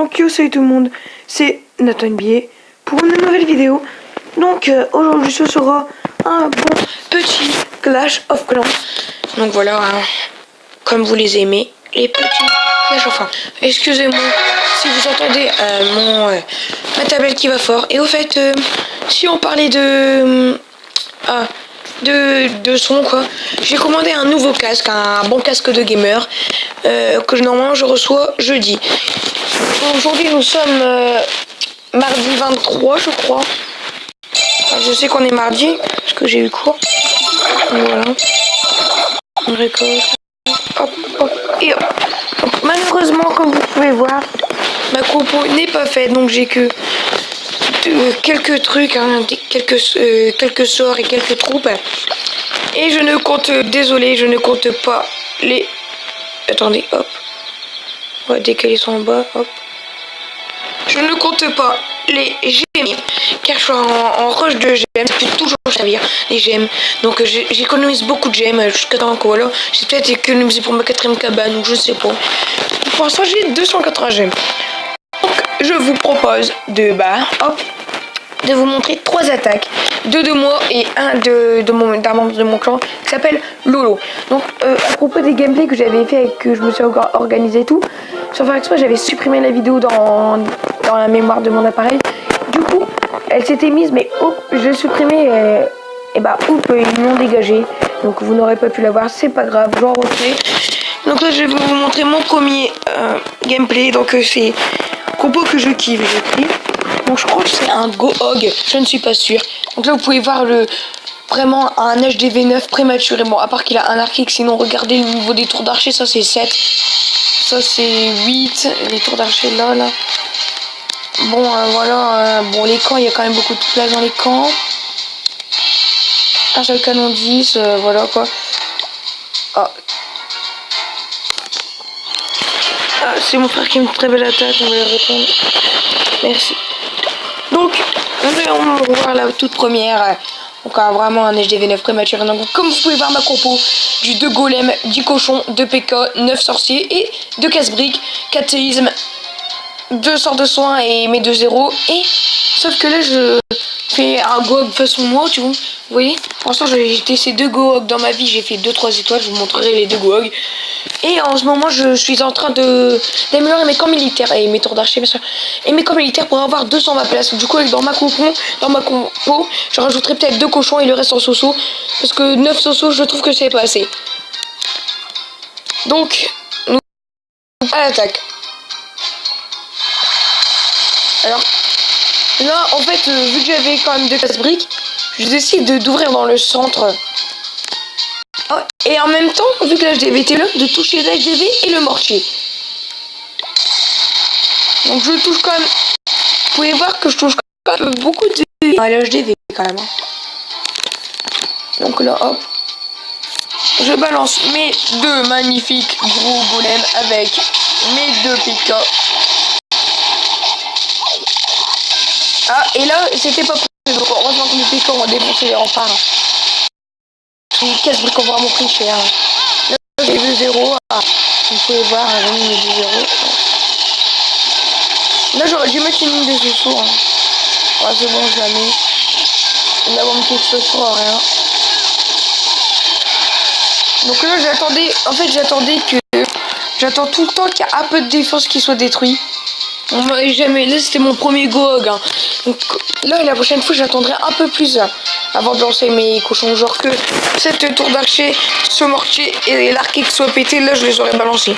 Donc yo, salut tout le monde, c'est Nathan Billet pour une nouvelle vidéo. Donc aujourd'hui ce sera un bon petit Clash of Clans. Donc voilà, hein, comme vous les aimez, les petits Clash of Clans. Excusez-moi si vous entendez ma tablette qui va fort. Et au fait, si on parlait de son quoi, j'ai commandé un nouveau casque, un bon casque de gamer que normalement je reçois jeudi. Aujourd'hui nous sommes mardi 23 je crois. Je sais qu'on est mardi parce que j'ai eu cours. Voilà. On récolte. Hop, hop, et hop. Donc, malheureusement, comme vous pouvez voir, ma compo n'est pas faite, donc j'ai que quelques trucs, hein, quelques sorts et quelques troupes. Et je ne compte, désolé, je ne compte pas les... Attendez, hop. On va décaler son en bas, hop. Je ne compte pas les gemmes, car je suis en rush de gemmes, ça peut toujours servir, les gemmes. Donc j'économise beaucoup de gemmes jusqu'à temps que voilà, j'ai peut-être économisé pour ma 4ème cabane, ou je sais pas. Pour l'instant j'ai 280 gemmes. Donc je vous propose de vous montrer 3 attaques, 2 de moi et un d'un membre de mon clan qui s'appelle Lolo. Donc à propos des gameplays que j'avais fait et que je me suis encore organisé tout, sans faire exprès j'avais supprimé la vidéo dans la mémoire de mon appareil. Du coup elle s'était mise, mais je l'ai supprimée et ils m'ont dégagé. Donc vous n'aurez pas pu la voir, c'est pas grave, j'en refais. Donc là je vais vous montrer mon premier gameplay. Donc c'est compo que je kiffe, donc je crois que c'est un Gohog, je ne suis pas sûre. Donc là vous pouvez voir vraiment un HDV9 prématuré. Bon, à part qu'il a un arc, sinon regardez le niveau des tours d'archer, ça c'est 7. Ça c'est 8, les tours d'archer là. Bon voilà, bon les camps, il y a quand même beaucoup de place dans les camps. Un seul canon 10, voilà quoi. C'est mon frère qui a une très belle attaque, on va lui répondre. Merci. Donc, on va voir la toute première. Donc, vraiment un HDV9 prématuré. Donc, comme vous pouvez voir ma compo, du 2 golems, 10 cochons, 2 PK, 9 sorciers et 2 casse-briques, 4 séismes, 2 sorts de soins et mes 2 zéros. Et sauf que là, je fais un Gohog façon moi, tu vois. Vous voyez, pour l'instant, j'ai testé 2 Gohog dans ma vie. J'ai fait 2-3 étoiles. Je vous montrerai les 2 Gohog. Et en ce moment, je suis en train d'améliorer mes camps militaires et mes tours d'archer, bien sûr. Et mes camps militaires pour avoir 220 places. Du coup, dans ma compo, je rajouterai peut-être 2 cochons et le reste en soso. Parce que 9 sosos, je trouve que c'est pas assez. Donc, nous à l'attaque. Alors, là, en fait, vu que j'avais quand même 2 casse-briques, je décide d'ouvrir dans le centre. Et en même temps, vu que l'HDV était là, de toucher l'HDV et le mortier. Donc je touche quand même. Vous pouvez voir que je touche quand même beaucoup de l'HDV quand même. Donc là, hop. Je balance mes 2 magnifiques gros golems avec mes 2 PK. Et là, c'était pas possible. Donc heureusement que mes PK ont défoncé les remparts. Les casse-briques ont vraiment pris cher. Là, j'ai vu 0. Vous pouvez voir, j'ai mis mes 2 0. Là, j'aurais dû mettre une ligne de sous-sous. Ouais, c'est bon, je la mets. Là, mon petit explosion, rien. Donc là, j'attends tout le temps qu'il y a un peu de défense qui soit détruit. Là, c'était mon premier Gohog. Donc là, la prochaine fois, j'attendrai un peu plus avant de lancer mes cochons. Genre que cette tour d'archer, ce mortier et l'arc qui soit pété, là, je les aurais balancés.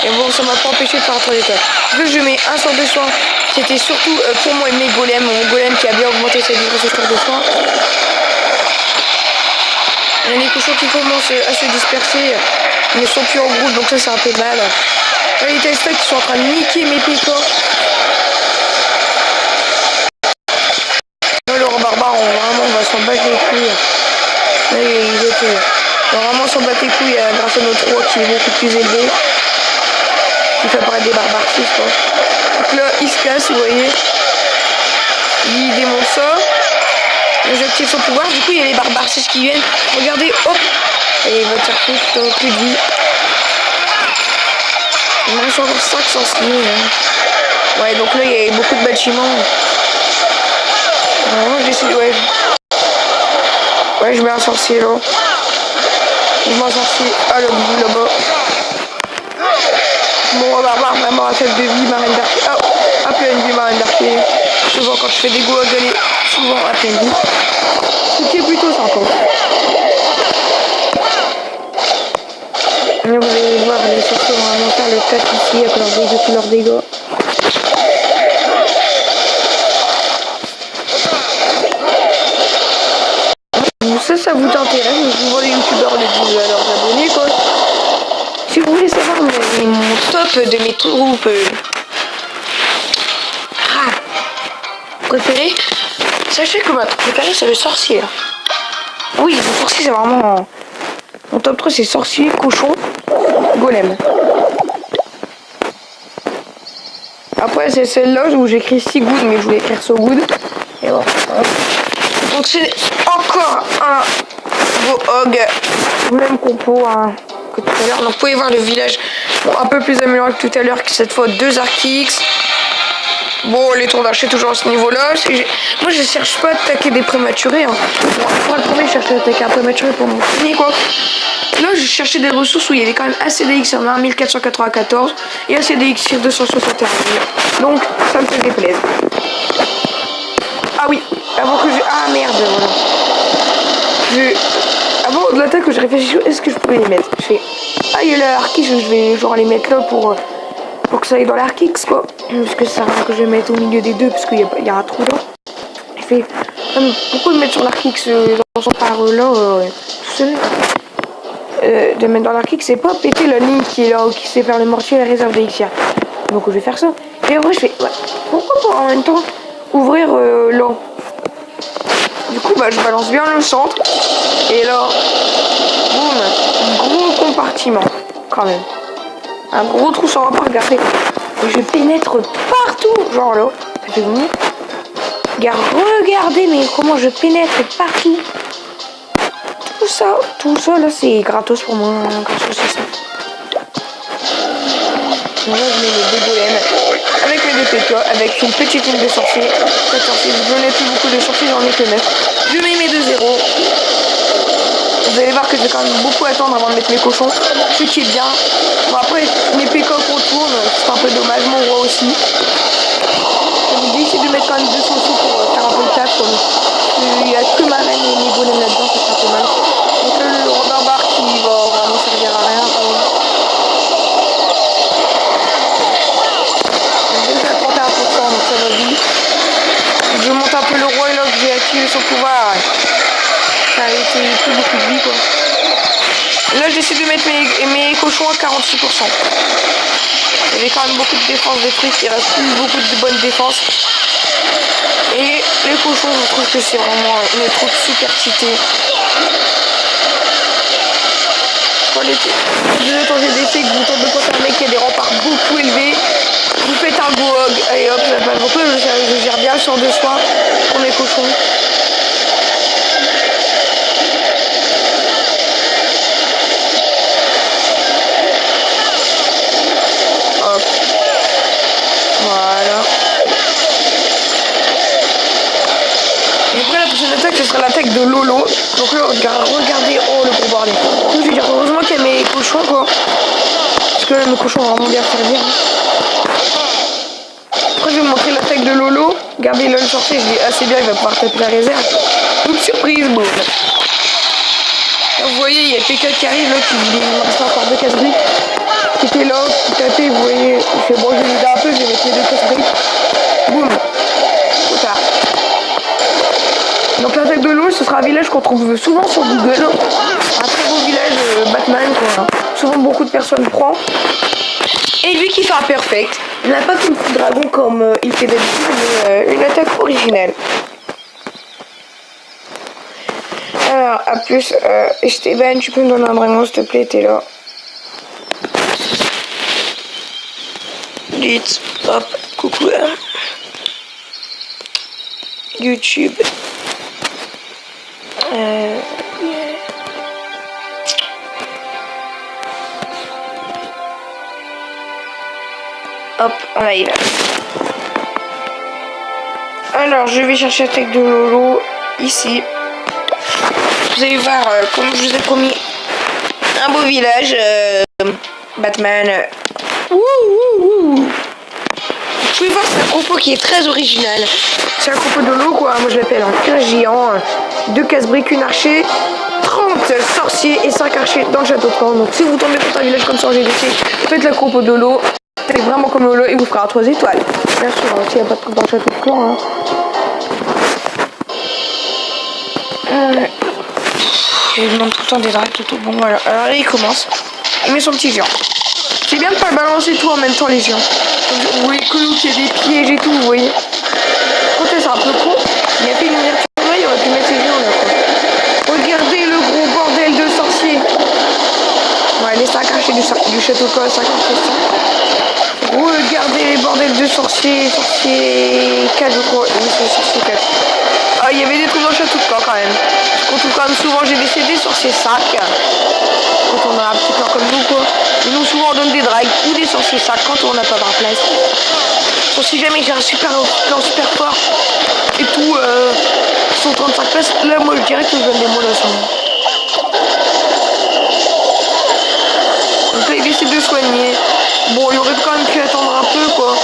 Et bon, ça m'a pas empêché de faire 3 étoiles. Vu que je mets un sort de soin, c'était surtout pour moi et mes golems. Mon golem qui a bien augmenté sa vitesse au sort de soin. Il y a des cochons qui commencent à se disperser. Ils ne sont plus en groupe, donc ça, c'est un peu mal. Là, les testeurs qui sont en train de niquer mes PK. Là, le barbare, vraiment, on va s'en battre les couilles. Là, on va vraiment s'en battre les couilles grâce à notre roi qui est beaucoup plus élevé. Il fait apparaître des barbares 6, quoi. Donc là, il se casse, vous voyez. Il démonte ça. Là, j'active son pouvoir. Du coup, il y a les barbares 6 qui viennent. Regardez, hop. Et il va te faire plus de vie. Il me reste encore 5 sorciers. Hein. Ouais, donc là, il y a beaucoup de bâtiments. J'essaie de... Ouais, je mets un sorcier là. Je mets un sorcier à le bout là-bas. Bon, on va voir vraiment la tête de vie, marraine d'archer. Oh, à pleine vie, marraine d'archer. Souvent, quand je fais des go à gueuler, souvent à pleine vie. Ce qui est plutôt sympa. Vous allez voir, les sorciers vont vraiment faire le taf ici avec leurs dégâts. Ça vous intéresse, je vous vois les youtubeurs le disent à leurs abonnés quoi. Si vous voulez savoir mon top de mes troupes préférées, sachez que ma troupe préférée c'est le sorcier. Oui, le sorcier c'est vraiment... Mon top 3 c'est sorcier, cochon, golem. Après c'est celle-là où j'écris si good mais je voulais écrire so good. Et voilà. Donc c'est encore un beau hog, même compo hein, que tout à l'heure. Donc vous pouvez voir le village un peu plus amélioré que tout à l'heure, qui cette fois 2 Archix. Bon, les tours d'archer toujours à ce niveau-là. Moi je cherche pas à attaquer des prématurés. Hein. Bon, pour le premier je cherchais à attaquer un prématuré pour mon premier quoi. Là je cherchais des ressources où il y avait quand même ACDX en 1494 et ACDX sur 261. Donc ça me faisait plaisir. Ah oui, avant que je... Ah merde, voilà. Avant de l'attaque, je réfléchis, est-ce que je pouvais les mettre? Je fais... Ah, il y a l'Archix, je vais genre les mettre là pour que ça aille dans l'Archix, quoi. Parce que ça sert à rien que je vais mettre au milieu des deux, parce qu'il y a un trou là. Je fais... pourquoi le mettre sur l'Archix dans son par là, tout seul de mettre dans l'Archix, c'est pas péter la ligne qui est là, qui sépare le mortier et la réserve d'Elixir. Donc je vais faire ça. Et après, je fais... Ouais, pourquoi pas en même temps ouvrir là. Du coup bah je balance bien le centre et là boum, gros compartiment quand même, un gros trou sans rapport, regardez, et je pénètre partout genre là, ça fait bon. Regardez mais comment je pénètre partout, tout ça là c'est gratos pour moi, gratos c'est ça. Donc là je mets mes 2 golems avec mes 2 PK, avec une petite ligne de sorciers. Je n'ai plus beaucoup de sorciers, j'en ai que 9. Je mets mes 2 zéros. Vous allez voir que je vais quand même beaucoup attendre avant de mettre mes cochons, ce qui est bien. Bon après mes PK qu'on tourne, c'est un peu dommage, mon roi aussi. J'ai décidé de mettre quand même 200 sous pour faire un peu le taf, comme il n'y a que ma reine et mes golems là-dedans, ça sera pas mal. Donc le roi barbare qui va vraiment servir à rien. Je monte un peu le roi et là que j'ai activé son pouvoir. Ça a été plus beaucoup de vie quoi. Là j'essaie de mettre mes cochons à 46%. Il y avait quand même beaucoup de défense détruite, il reste plus beaucoup de bonnes défenses. Et les cochons je trouve que c'est vraiment une troupe super cheatée. Quand j'ai des faits que vous tombez contre un mec qui a des remparts beaucoup élevés. Vous faites un go hog, allez hop, ça passe beaucoup, je gère bien le sort de soin pour mes cochons. Hop. Voilà. Et après la prochaine attaque, ce sera l'attaque de Lolo. Donc là, regardez, oh le gros bordel. Je veux dire, heureusement qu'il y a mes cochons quoi. Parce que là, mes cochons vont vraiment bien servir. Après je vais vous montrer l'attaque de Lolo. Regardez là le sorcier, je dis assez bien, il va pouvoir taper la réserve. Une surprise, boum. Vous voyez, il y a PK qui arrive là, qui me reste encore 2 casse-briques. Qui était là, qui tapait, vous voyez. Il fait bon, je vais l'aider un peu, je vais mettre les 2 casse-briques. Boum. Trop tard. Donc l'attaque de Lolo, ce sera un village qu'on trouve souvent sur Google. Un très beau village Batman quoi. Souvent beaucoup de personnes prennent. Et lui qui fait un perfect. Il n'a pas fait une coup de dragon comme il fait d'habitude, mais une attaque originale. Alors, à plus, Esteban, tu peux me donner un dragon s'il te plaît, t'es là. Dites, hop, coucou. YouTube. Hop, on arrive. Alors, je vais chercher la tête de Lolo ici. Vous allez voir, comme je vous ai promis, un beau village. Batman. Vous pouvez voir, c'est un compo qui est très original. C'est un compo de l'eau, quoi. Moi, je l'appelle un géant. 2 casse-briques, une archer, 30 sorciers et 5 archers dans le château de camp. Donc, si vous tombez contre un village comme ça en GDC, faites la compo de l'eau. C'est vraiment comme Lolo et vous fera 3 étoiles. Bien sûr, s'il n'y a pas de truc dans le château de clan. Hein. Il demande tout le temps des drags, tout. Bon, voilà. Alors là, il commence. Il met son petit géant. C'est bien de pas balancer tout en même temps, les géants. Vous voyez que qu'il y a des pièges et tout, vous voyez. Écoutez, c'est un peu con. Il a fait une ouverture là, il aurait pu mettre ses géants là, quoi. Regardez le gros bordel de sorciers. Ouais, les 5 archers du château de camp, 5 archers. Regardez les bordels de sorciers. Sorciers 4, je crois. Oui, c'est sorcier 4. Ah, il y avait des trucs dans le château de camp quand même. On trouve quand même souvent GDCD sur ces sacs. Quand on a un petit plan comme nous, quoi. Et nous, souvent, on donne des drags ou des sorciers sacs quand on n'a pas par place. Sauf si jamais j'ai un super plan super fort et tout, 135 places, là, moi, je dirais que je donne des mots là, donc là, il essaie de soigner. Bon, il aurait quand même pu attendre un peu, quoi.